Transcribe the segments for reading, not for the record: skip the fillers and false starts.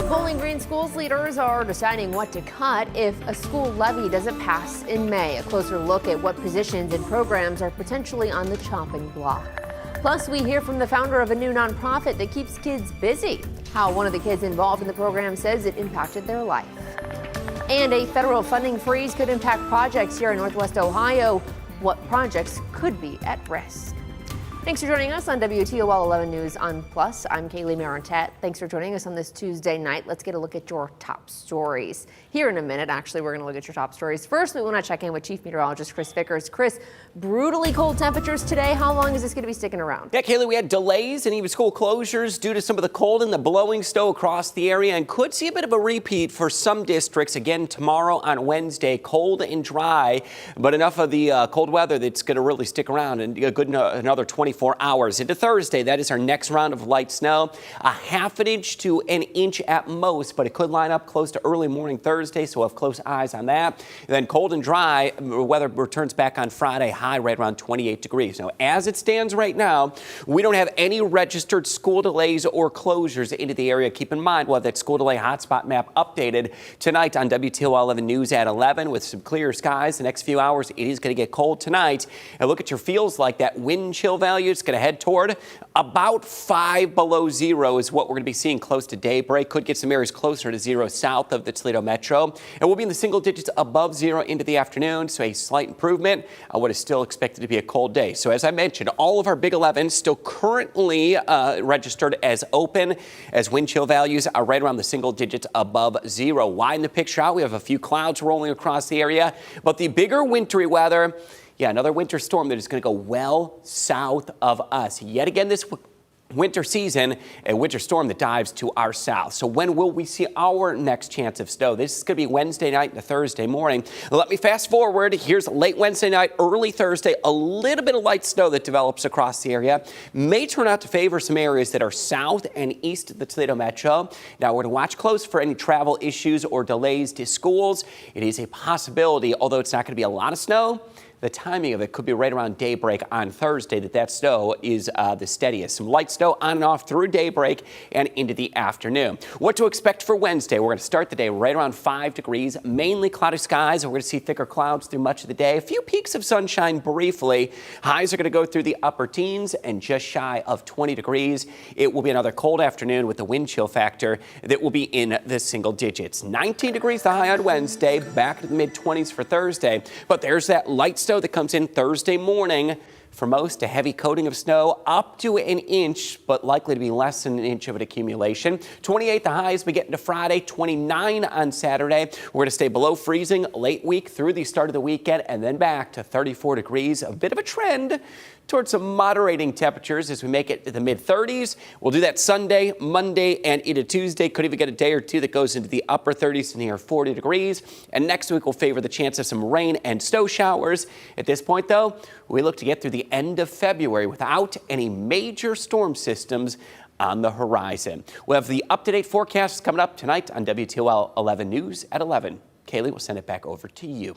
Bowling Green schools leaders are deciding what to cut if a school levy doesn't pass in May. A closer look at what positions and programs are potentially on the chopping block. Plus, we hear from the founder of a new nonprofit that keeps kids busy. How one of the kids involved in the program says it impacted their life. And a federal funding freeze could impact projects here in Northwest Ohio. What projects could be at risk? Thanks for joining us on WTOL 11 News on Plus. I'm Kaylee Marantet. Thanks for joining us on this Tuesday night. Let's get a look at your top stories. Here in a minute, actually, we're going to look at your top stories. First, we want to check in with Chief Meteorologist Chris Vickers. Chris, brutally cold temperatures today. How long is this going to be sticking around? Yeah, Kaylee, we had delays and even school closures due to some of the cold and the blowing snow across the area, and could see a bit of a repeat for some districts again tomorrow on Wednesday. Cold and dry, but enough of the cold weather that's going to really stick around and a good another 24 hours. Into Thursday, that is our next round of light snow, a half an inch to an inch at most, but it could line up close to early morning Thursday, so we'll have close eyes on that. And then cold and dry weather returns back on Friday, high right around 28 degrees. Now, as it stands right now, we don't have any registered school delays or closures into the area. Keep in mind, we'll have that school delay hotspot map updated tonight on WTOL 11 News at 11 with some clear skies. The next few hours, it is going to get cold tonight. And look at your feels like that wind chill value. It's going to head toward about 5 below zero is what we're going to be seeing close to daybreak. Could get some areas closer to zero south of the Toledo metro. And we'll be in the single digits above zero into the afternoon, so a slight improvement on what is still expected to be a cold day. So as I mentioned, all of our Big 11 still currently registered as open, as wind chill values are right around the single digits above zero. Widen the picture out. We have a few clouds rolling across the area, but the bigger wintry weather, yeah, another winter storm that is going to go well south of us. Yet again this winter season, a winter storm that dives to our south. So when will we see our next chance of snow? This is going to be Wednesday night and Thursday morning. Let me fast forward. Here's late Wednesday night, early Thursday, a little bit of light snow that develops across the area. May turn out to favor some areas that are south and east of the Toledo metro. Now, we're going to watch close for any travel issues or delays to schools. It is a possibility, although it's not going to be a lot of snow. The timing of it could be right around daybreak on Thursday that snow is the steadiest. Some light snow on and off through daybreak and into the afternoon. What to expect for Wednesday? We're going to start the day right around 5 degrees, mainly cloudy skies. We're going to see thicker clouds through much of the day. A few peaks of sunshine briefly. Highs are going to go through the upper teens and just shy of 20 degrees. It will be another cold afternoon with the wind chill factor that will be in the single digits. 19 degrees the high on Wednesday, back to the mid-20s for Thursday. But there's that light snow that comes in Thursday morning. For most, a heavy coating of snow up to an inch, but likely to be less than an inch of an accumulation. 28 the highs we get into Friday, 29 on Saturday. We're going to stay below freezing late week through the start of the weekend, and then back to 34 degrees. A bit of a trend towards some moderating temperatures as we make it to the mid-30s. We'll do that Sunday, Monday, and into Tuesday. Could even get a day or two that goes into the upper 30s to near 40 degrees. And next week will favor the chance of some rain and snow showers. At this point, though, we look to get through the end of February without any major storm systems on the horizon. We'll have the up-to-date forecasts coming up tonight on WTOL 11 News at 11. Kaylee, we'll send it back over to you.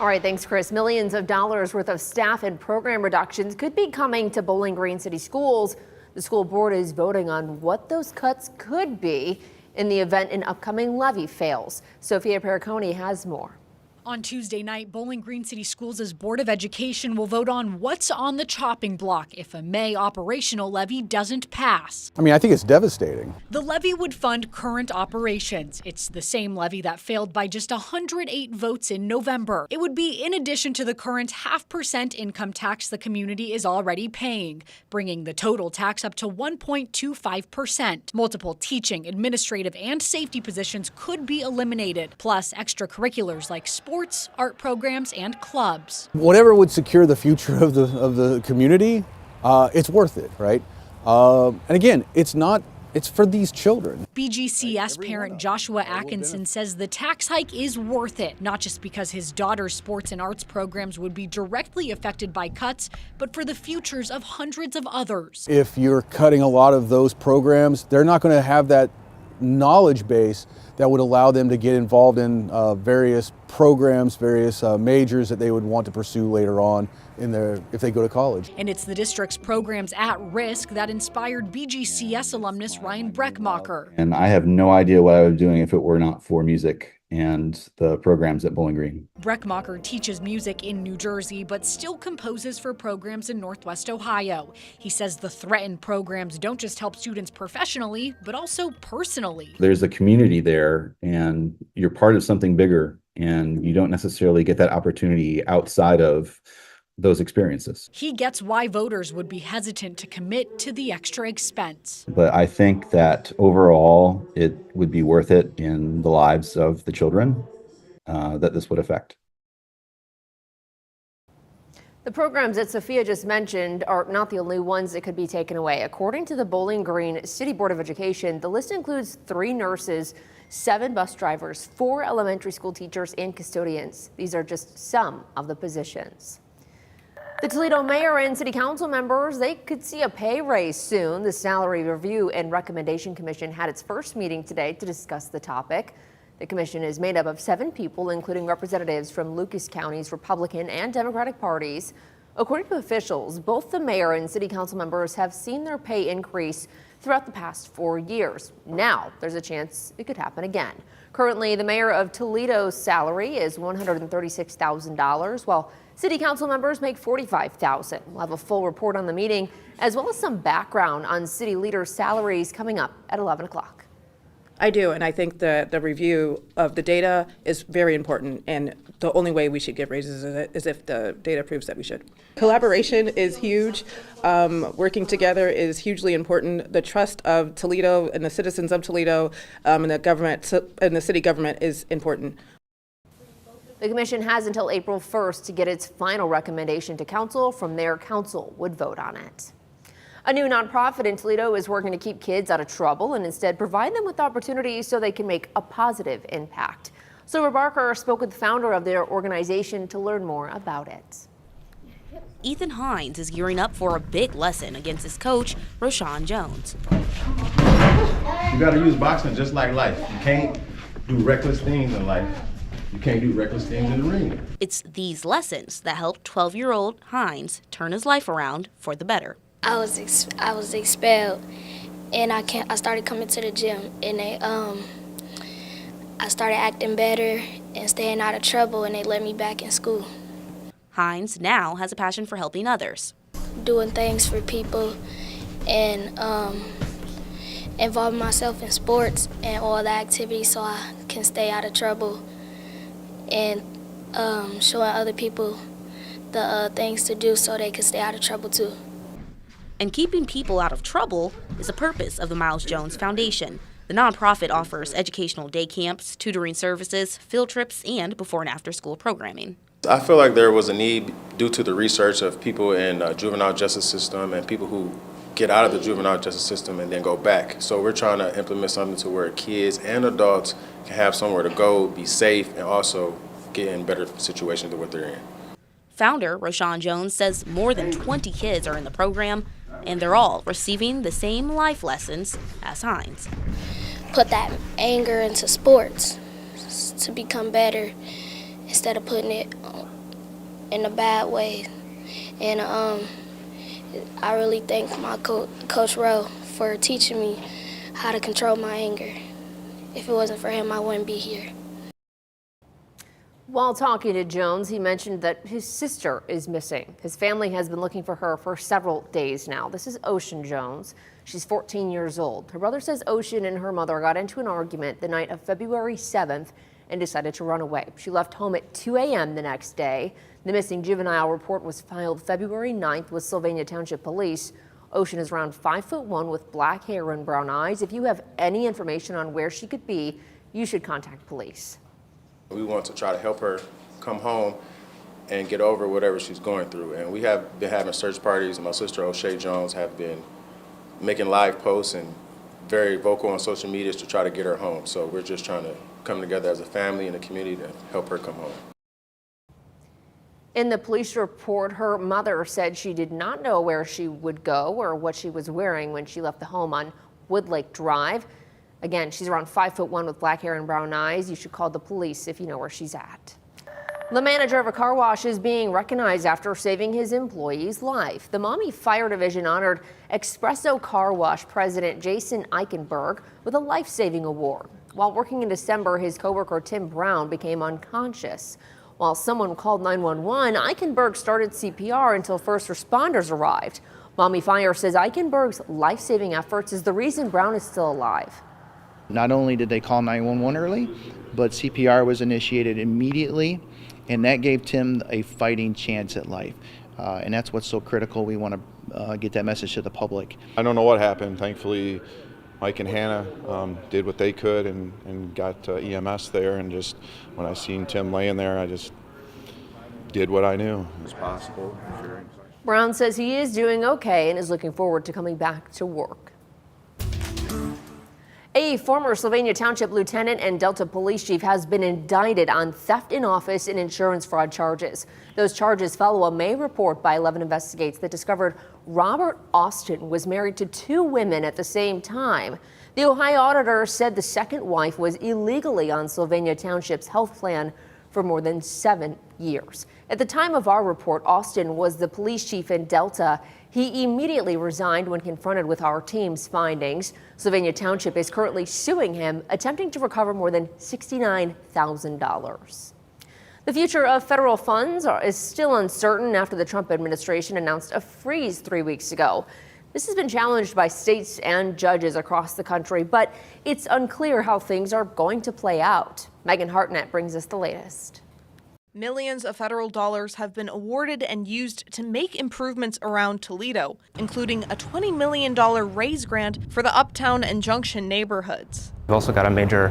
All right, thanks, Chris. Millions of dollars worth of staff and program reductions could be coming to Bowling Green City Schools. The school board is voting on what those cuts could be in the event an upcoming levy fails. Sophia Pericone has more. On Tuesday night, Bowling Green City Schools' Board of Education will vote on what's on the chopping block if a May operational levy doesn't pass. I mean, I think it's devastating. The levy would fund current operations. It's the same levy that failed by just 108 votes in November. It would be in addition to the current 0.5% income tax the community is already paying, bringing the total tax up to 1.25%. Multiple teaching, administrative, and safety positions could be eliminated, plus extracurriculars like sports, art programs, and clubs. Whatever would secure the future of the community, it's worth it, right? And again, it's for these children. BGCS parent Joshua Atkinson says the tax hike is worth it, not just because his daughter's sports and arts programs would be directly affected by cuts, but for the futures of hundreds of others. If you're cutting a lot of those programs, they're not going to have that knowledge base that would allow them to get involved in various programs, various majors that they would want to pursue later on if they go to college. And it's the district's programs at risk that inspired BGCS alumnus Ryan Breckmacher. And I have no idea what I would be doing if it were not for music and the programs at Bowling Green. Breckmacher teaches music in New Jersey, but still composes for programs in Northwest Ohio. He says the threatened programs don't just help students professionally, but also personally. There's a community there, and you're part of something bigger, and you don't necessarily get that opportunity outside of those experiences. He gets why voters would be hesitant to commit to the extra expense. But I think that overall, it would be worth it in the lives of the children that this would affect. The programs that Sophia just mentioned are not the only ones that could be taken away. According to the Bowling Green City Board of Education, the list includes 3 nurses, 7 bus drivers, 4 elementary school teachers, and custodians. These are just some of the positions. The Toledo mayor and city council members, they could see a pay raise soon. The Salary Review and Recommendation Commission had its first meeting today to discuss the topic. The commission is made up of 7 people, including representatives from Lucas County's Republican and Democratic parties. According to officials, both the mayor and city council members have seen their pay increase throughout the past 4 years. Now there's a chance it could happen again. Currently, the mayor of Toledo's salary is $136,000, while city council members make $45,000. We'll have a full report on the meeting, as well as some background on city leaders' salaries coming up at 11 o'clock. I do, and I think the review of the data is very important, and the only way we should give raises is if the data proves that we should. Collaboration is huge. Working together is hugely important. The trust of Toledo and the citizens of Toledo and the government and the city government is important. The commission has until April 1st to get its final recommendation to council. From there, council would vote on it. A new nonprofit in Toledo is working to keep kids out of trouble and instead provide them with opportunities so they can make a positive impact. Silver Barker spoke with the founder of their organization to learn more about it. Ethan Hines is gearing up for a big lesson against his coach, Roshan Jones. You got to use boxing just like life. You can't do reckless things in life. You can't do reckless things in the ring. It's these lessons that helped 12-year-old Hines turn his life around for the better. I was expelled, and I started coming to the gym, and I started acting better and staying out of trouble, and they let me back in school. Hines now has a passion for helping others. Doing things for people and involving myself in sports and all the activities so I can stay out of trouble, and showing other people the things to do so they can stay out of trouble too. And keeping people out of trouble is a purpose of the Miles Jones Foundation. The nonprofit offers educational day camps, tutoring services, field trips, and before and after school programming. I feel like there was a need due to the research of people in the juvenile justice system and people who get out of the juvenile justice system and then go back. So we're trying to implement something to where kids and adults can have somewhere to go, be safe, and also get in better situations than what they're in. Founder Roshan Jones says more than 20 kids are in the program, and they're all receiving the same life lessons as Hines. Put that anger into sports to become better instead of putting it in a bad way. And I really thank my Coach Rowe for teaching me how to control my anger. If it wasn't for him, I wouldn't be here. While talking to Jones, he mentioned that his sister is missing. His family has been looking for her for several days now. This is Ocean Jones. She's 14 years old. Her brother says Ocean and her mother got into an argument the night of February 7th and decided to run away. She left home at 2 a.m. the next day. The missing juvenile report was filed February 9th with Sylvania Township Police. Ocean is around 5'1" with black hair and brown eyes. If you have any information on where she could be, you should contact police. We want to try to help her come home and get over whatever she's going through. And we have been having search parties, and my sister O'Shea Jones have been making live posts and very vocal on social media to try to get her home. So we're just trying to come together as a family and a community to help her come home. In the police report, her mother said she did not know where she would go or what she was wearing when she left the home on Woodlake Drive. Again, she's around 5'1" with black hair and brown eyes. You should call the police if you know where she's at. The manager of a car wash is being recognized after saving his employee's life. The Maumee Fire Division honored Espresso Car Wash President Jason Eichenberg with a life-saving award. While working in December, his coworker Tim Brown became unconscious. While someone called 911, Eichenberg started CPR until first responders arrived. Maumee Fire says Eichenberg's life-saving efforts is the reason Brown is still alive. Not only did they call 911 early, but CPR was initiated immediately, and that gave Tim a fighting chance at life. And that's what's so critical. We want to get that message to the public. I don't know what happened. Thankfully, Mike and Hannah did what they could and got EMS there. And just when I seen Tim laying there, I just did what I knew was possible. Brown says he is doing okay and is looking forward to coming back to work. A former Sylvania Township lieutenant and Delta police chief has been indicted on theft in office and insurance fraud charges. Those charges follow a May report by 11 Investigates that discovered Robert Austin was married to 2 women at the same time. The Ohio auditor said the second wife was illegally on Sylvania Township's health plan for more than 7 years. At the time of our report, Austin was the police chief in Delta. He immediately resigned when confronted with our team's findings. Sylvania Township is currently suing him, attempting to recover more than $69,000. The future of federal funds is still uncertain after the Trump administration announced a freeze 3 weeks ago. This has been challenged by states and judges across the country, but it's unclear how things are going to play out. Megan Hartnett brings us the latest. Millions of federal dollars have been awarded and used to make improvements around Toledo, including a $20 million raise grant for the Uptown and Junction neighborhoods. We've also got a major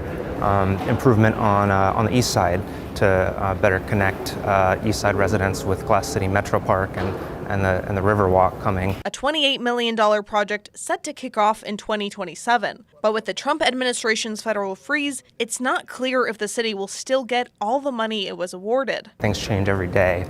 improvement on the east side to better connect east side residents with Glass City Metro Park and the Riverwalk coming. A $28 million project set to kick off in 2027. But with the Trump administration's federal freeze, it's not clear if the city will still get all the money it was awarded. Things change every day,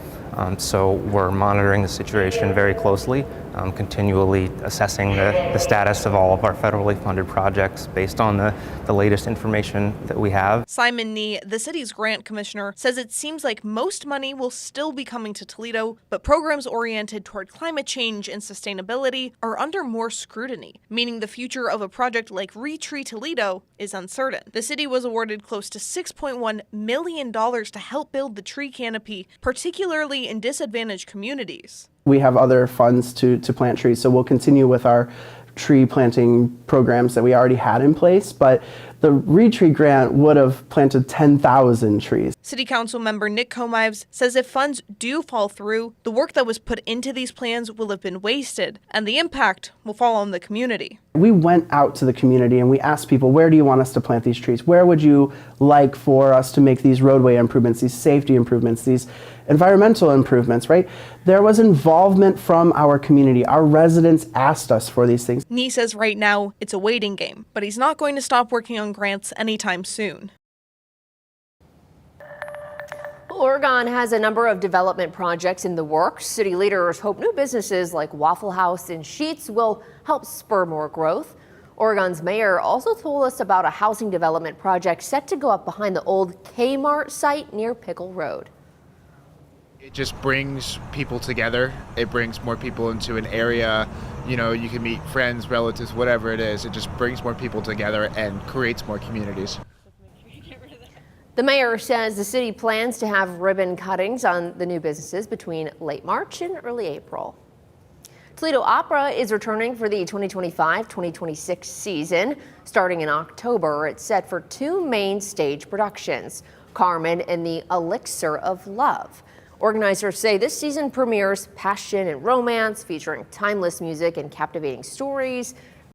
so we're monitoring the situation very closely, continually assessing the status of all of our federally funded projects based on the latest information that we have. Simon Nee, the city's grant commissioner, says it seems like most money will still be coming to Toledo, but programs oriented toward climate change and sustainability are under more scrutiny, meaning the future of a project like Retree Toledo is uncertain. The city was awarded close to $6.1 million to help build the tree canopy, particularly in disadvantaged communities. We have other funds to plant trees, so we'll continue with our tree planting programs that we already had in place, but the Retree grant would have planted 10,000 trees. City Council member Nick Comives says if funds do fall through, the work that was put into these plans will have been wasted, and the impact will fall on the community. We went out to the community and we asked people, where do you want us to plant these trees? Where would you like for us to make these roadway improvements, these safety improvements, these environmental improvements, right? There was involvement from our community. Our residents asked us for these things. Nee says right now it's a waiting game, but he's not going to stop working on grants anytime soon. Oregon has a number of development projects in the works. City leaders hope new businesses like Waffle House and Sheetz will help spur more growth. Oregon's mayor also told us about a housing development project set to go up behind the old Kmart site near Pickle Road. It just brings people together. It brings more people into an area. You know, you can meet friends, relatives, whatever it is. It just brings more people together and creates more communities. The mayor says the city plans to have ribbon cuttings on the new businesses between late March and early April. Toledo Opera is returning for the 2025-2026 season. Starting in October, it's set for 2 main stage productions, Carmen and the Elixir of Love. Organizers say this season premieres passion and romance, featuring timeless music and captivating stories.